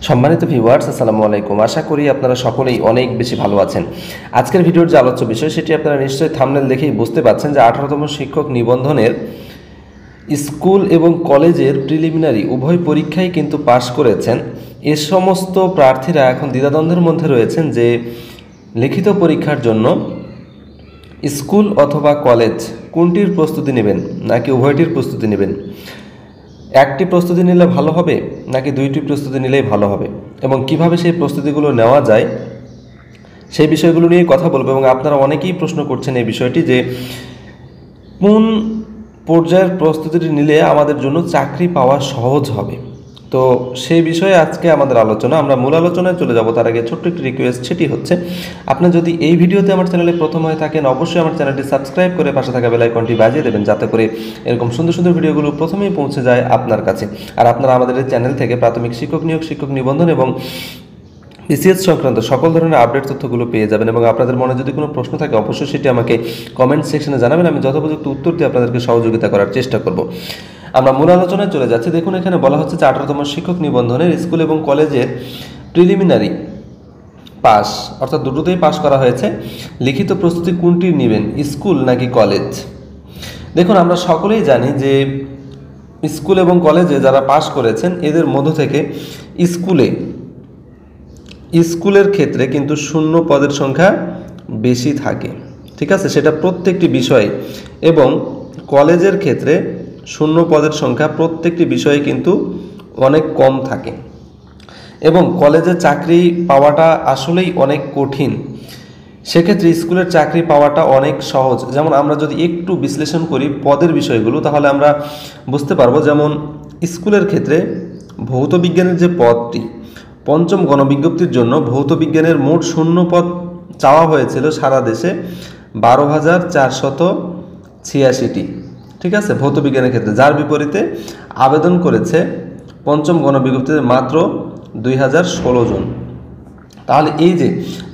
সম্মানিত ভিউয়ার্স, আসসালামু আলাইকুম। আশা করি আপনারা সকলেই অনেক বেশি ভালো আছেন। আজকের ভিডিওর যে আলোচ্য বিষয় সেটি আপনারা নিশ্চয়ই থাম্বনেল দেখেই বুঝতে পারছেন যে 18তম শিক্ষক নিবন্ধনের স্কুল এবং কলেজের প্রিলিমিনারি উভয় পরীক্ষায় কিন্তু পাশ করেছেন। এ সমস্ত প্রার্থীরা এখন দ্বিধাদ্বন্দ্বের মধ্যে রয়েছেন যে লিখিত পরীক্ষার জন্য স্কুল অথবা কলেজ কোনটির প্রস্তুতি নেবেন নাকি উভয়টির প্রস্তুতি নেবেন, একটি প্রস্তুতি নিলে ভালো হবে নাকি দুইটি প্রস্তুতি নিলেই ভালো হবে, এবং কিভাবে সেই প্রস্তুতিগুলো নেওয়া যায় সেই বিষয়গুলো নিয়ে কথা বলবো। এবং আপনারা অনেকেই প্রশ্ন করছেন এই বিষয়টি যে কোন পর্যায়ের প্রস্তুতিটি নিলে আমাদের জন্য চাকরি পাওয়া সহজ হবে। তো সেই বিষয়ে আজকে আমাদের আলোচনা। আমরা মূল আলোচনায় চলে যাব তার আগে ছোট্ট একটি রিকোয়েস্ট, সেটি হচ্ছে আপনি যদি এই ভিডিওতে আমার চ্যানেলে প্রথম হয়ে থাকেন অবশ্যই আমার চ্যানেলটি সাবস্ক্রাইব করে পাশে থাকা বেল আইকনটি বাজিয়ে দেবেন, যাতে করে এরকম সুন্দর সুন্দর ভিডিওগুলো প্রথমেই পৌঁছে যায় আপনার কাছে। আর আপনারা আমাদের এই চ্যানেল থেকে প্রাথমিক শিক্ষক নিয়োগ, শিক্ষক নিবন্ধন এবং বিসিএস সংক্রান্ত সকল ধরনের আপডেট তথ্যগুলো পেয়ে যাবেন। এবং আপনাদের মনে যদি কোনো প্রশ্ন থাকে অবশ্যই সেটি আমাকে কমেন্ট সেকশনে জানাবেন, আমি যথোপযুক্ত উত্তর দিয়ে আপনাদেরকে সহযোগিতা করার চেষ্টা করব। আমরা মূল আলোচনায় চলে যাচ্ছি। দেখুন, এখানে বলা হচ্ছে যে 18তম শিক্ষক নিবন্ধনের স্কুল এবং কলেজের প্রিলিমিনারি পাস, অর্থাৎ দুটোতেই পাস করা হয়েছে। লিখিত প্রস্তুতি কোনটি নেবেন, স্কুল নাকি কলেজ? দেখুন, আমরা সকলেই জানি যে স্কুল এবং কলেজে যারা পাস করেছেন এদের মধ্য থেকে স্কুলের ক্ষেত্রে কিন্তু শূন্য পদের সংখ্যা বেশি থাকে, ঠিক আছে, সেটা প্রত্যেকটি বিষয়ে। এবং কলেজের ক্ষেত্রে শূন্য পদের সংখ্যা প্রত্যেকটি বিষয়ে কিন্তু অনেক কম থাকে, এবং কলেজে চাকরি পাওয়াটা আসলেই অনেক কঠিন। সেক্ষেত্রে স্কুলের চাকরি পাওয়াটা অনেক সহজ। যেমন আমরা যদি একটু বিশ্লেষণ করি পদের বিষয়গুলো, তাহলে আমরা বুঝতে পারবো। যেমন স্কুলের ক্ষেত্রে ভৌত বিজ্ঞানের যে পদটি, পঞ্চম গণবিজ্ঞপ্তির জন্য ভৌত বিজ্ঞানের মোট শূন্য পদ চাওয়া হয়েছিল সারা দেশে 12,486টি, ঠিক আছে, ভৌত বিজ্ঞানের ক্ষেত্রে, যার বিপরীতে আবেদন করেছে পঞ্চম গণবিজ্ঞপ্তিতে মাত্র 2016 জন। তাহলে এই যে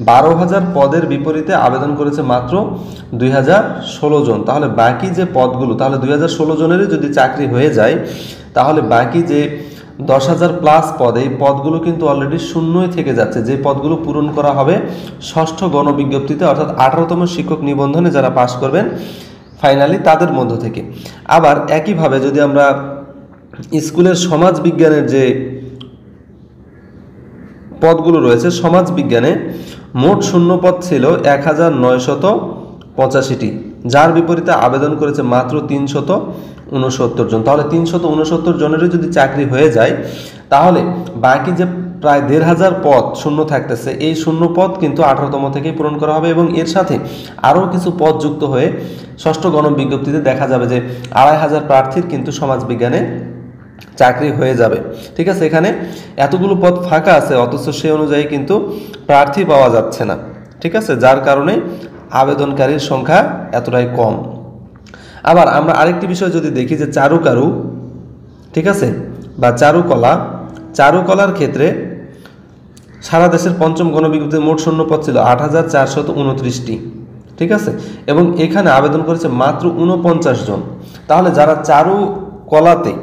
12,000 পদের বিপরীতে আবেদন করেছে মাত্র 2016 জন, তাহলে বাকি যে পদগুলো, তাহলে 2016 জনেরই যদি চাকরি হয়ে যায়, তাহলে বাকি যে 10,000 প্লাস পদ, এই পদগুলো কিন্তু অলরেডি শূন্যই থেকে যাচ্ছে, যে পদগুলো পূরণ করা হবে ষষ্ঠ গণবিজ্ঞপ্তিতে, অর্থাৎ 18তম শিক্ষক নিবন্ধনে যারা পাশ করবেন ফাইনালি তাদের মধ্য থেকে। আবার একইভাবে যদি আমরা স্কুলের সমাজ বিজ্ঞানের যে পদগুলো রয়েছে, সমাজ বিজ্ঞানে মোট শূন্য পদ ছিল 1985টি, যার বিপরীতে আবেদন করেছে মাত্র 369 জন। তাহলে 369 জনেরও যদি চাকরি হয়ে যায়, তাহলে বাকি যে প্রায় 1,500 পদ শূন্য থাকতেছে, এই শূন্য পদ কিন্তু 18তম থেকেই পূরণ করা হবে। এবং এর সাথে আরও কিছু পদ যুক্ত হয়ে ষষ্ঠ গণবিজ্ঞপ্তিতে দেখা যাবে যে 2,500 প্রার্থীর কিন্তু সমাজ বিজ্ঞানে চাকরি হয়ে যাবে, ঠিক আছে। এখানে এতগুলো পদ ফাঁকা আছে, অথচ সে অনুযায়ী কিন্তু প্রার্থী পাওয়া যাচ্ছে না, ঠিক আছে, যার কারণে আবেদনকারীর সংখ্যা এতটাই কম। আবার আমরা আরেকটি বিষয় যদি দেখি যে চারুকারু, ঠিক আছে, বা চারুকলার ক্ষেত্রে সারা দেশের পঞ্চম গণবিজ্ঞপ্তিতে মোট শূন্য পদ ছিল 8,429টি, ঠিক আছে, এবং এখানে আবেদন করেছে মাত্র 49 জন। তাহলে যারা চারুকলাতে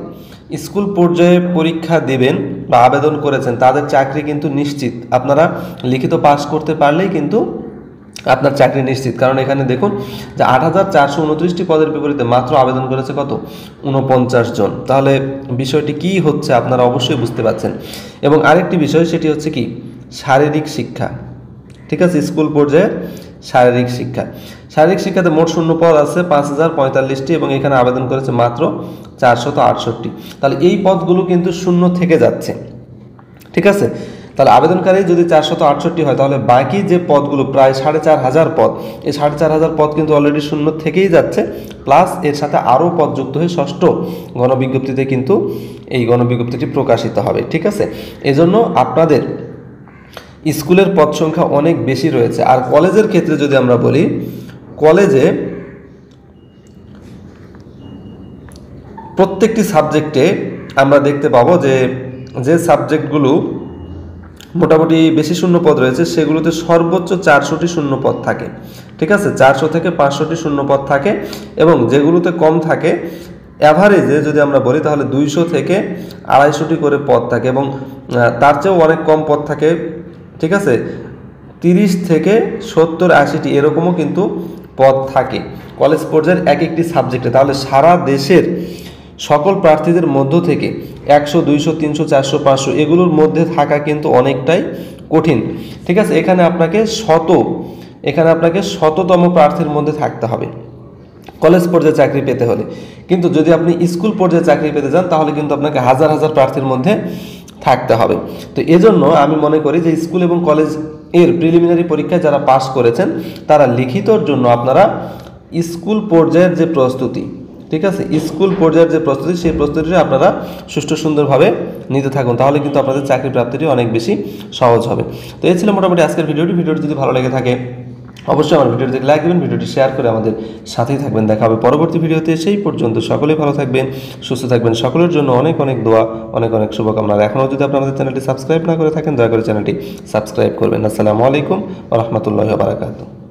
স্কুল পর্যায়ে পরীক্ষা দেবেন বা আবেদন করেছেন তাদের চাকরি কিন্তু নিশ্চিত। আপনারা লিখিত পাস করতে পারলেই কিন্তু আপনার চাকরি নিশ্চিত, কারণ এখানে দেখুন যে 8,429টি পদের বিপরীতে মাত্র আবেদন করেছে কত, 49 জন। তাহলে বিষয়টি কি হচ্ছে আপনারা অবশ্যই বুঝতে পারছেন। এবং আরেকটি বিষয়, সেটি হচ্ছে কি শারীরিক শিক্ষা, ঠিক আছে, স্কুল পর্যায়ে শারীরিক শিক্ষাতে মোট শূন্য পদ আছে 5,045টি, এবং এখানে আবেদন করেছে মাত্র 468। তাহলে এই পদগুলো কিন্তু শূন্য থেকে যাচ্ছে, ঠিক আছে। তাহলে আবেদনকারী যদি 468 হয়, তাহলে বাকি যে পদগুলো প্রায় 4,500 পদ, এই 4,500 পদ কিন্তু অলরেডি শূন্য থেকেই যাচ্ছে, প্লাস এর সাথে আরও পদ যুক্ত হয়ে ষষ্ঠ গণবিজ্ঞপ্তিতে কিন্তু এই গণবিজ্ঞপ্তিটি প্রকাশিত হবে, ঠিক আছে। এজন্য আপনাদের স্কুলের পদ সংখ্যা অনেক বেশি রয়েছে। আর কলেজের ক্ষেত্রে যদি আমরা বলি, কলেজে প্রত্যেকটি সাবজেক্টে আমরা দেখতে পাবো যে সাবজেক্টগুলো মোটামুটি বেশি শূন্য পদ রয়েছে সেগুলোতে সর্বোচ্চ 400টি শূন্য পদ থাকে, ঠিক আছে, 400 থেকে 500টি শূন্য পদ থাকে। এবং যেগুলোতে কম থাকে অ্যাভারেজে যদি আমরা বলি তাহলে 200 থেকে 250টি করে পদ থাকে এবং তার চেয়েও অনেক কম পদ থাকে, ঠিক আছে। 30 থেকে 70-80টি এরকমও কিন্তু পদ থাকে কলেজ পর্যায়ের এক একটি সাবজেক্টে। তাহলে সারা দেশের সকল প্রার্থীদের মধ্য থেকে 100, 200, 300, 400, 500 এগুলোর মধ্যে থাকা কিন্তু অনেকটাই কঠিন, ঠিক আছে। এখানে আপনাকে শততম প্রার্থীর মধ্যে থাকতে হবে কলেজ পর্যায়ে চাকরি পেতে হলে। কিন্তু যদি আপনি স্কুল পর্যায়ে চাকরি পেতে চান তাহলে কিন্তু আপনাকে হাজার হাজার প্রার্থীর মধ্যে থাকতে হবে। তো এজন্য আমি মনে করি যে স্কুল এবং কলেজ এর প্রিলিমিনারি পরীক্ষায় যারা পাস করেছেন তারা লিখিতর জন্য আপনারা স্কুল পর্যায়ের যে প্রস্তুতি, ঠিক আছে, স্কুল পর্যায়ের যে প্রস্তুতি সেই প্রস্তুতিটা আপনারা সুষ্ঠু সুন্দরভাবে নিতে থাকুন, তাহলে কিন্তু আপনাদের চাকরি প্রাপ্তিটি অনেক বেশি সহজ হবে। তো এই ছিল মোটামুটি আজকের ভিডিওটি যদি ভালো লেগে থাকে অবশ্যই আমার ভিডিওটি লাইক দেবেন, ভিডিওটি শেয়ার করে আমাদের সাথেই থাকবেন। দেখা হবে পরবর্তী ভিডিওতে। সেই পর্যন্ত সকলেই ভালো থাকবেন, সুস্থ থাকবেন। সকলের জন্য অনেক অনেক দোয়া, অনেক অনেক শুভকামনা। এখনও যদি আপনি আমাদের চ্যানেলটি সাবস্ক্রাইব না করে থাকেন দয়া করে চ্যানেলটি সাবস্ক্রাইব করবেন। আসসালামু আলাইকুম ওয়া রাহমাতুল্লাহি ওয়া বারাকাতুহু।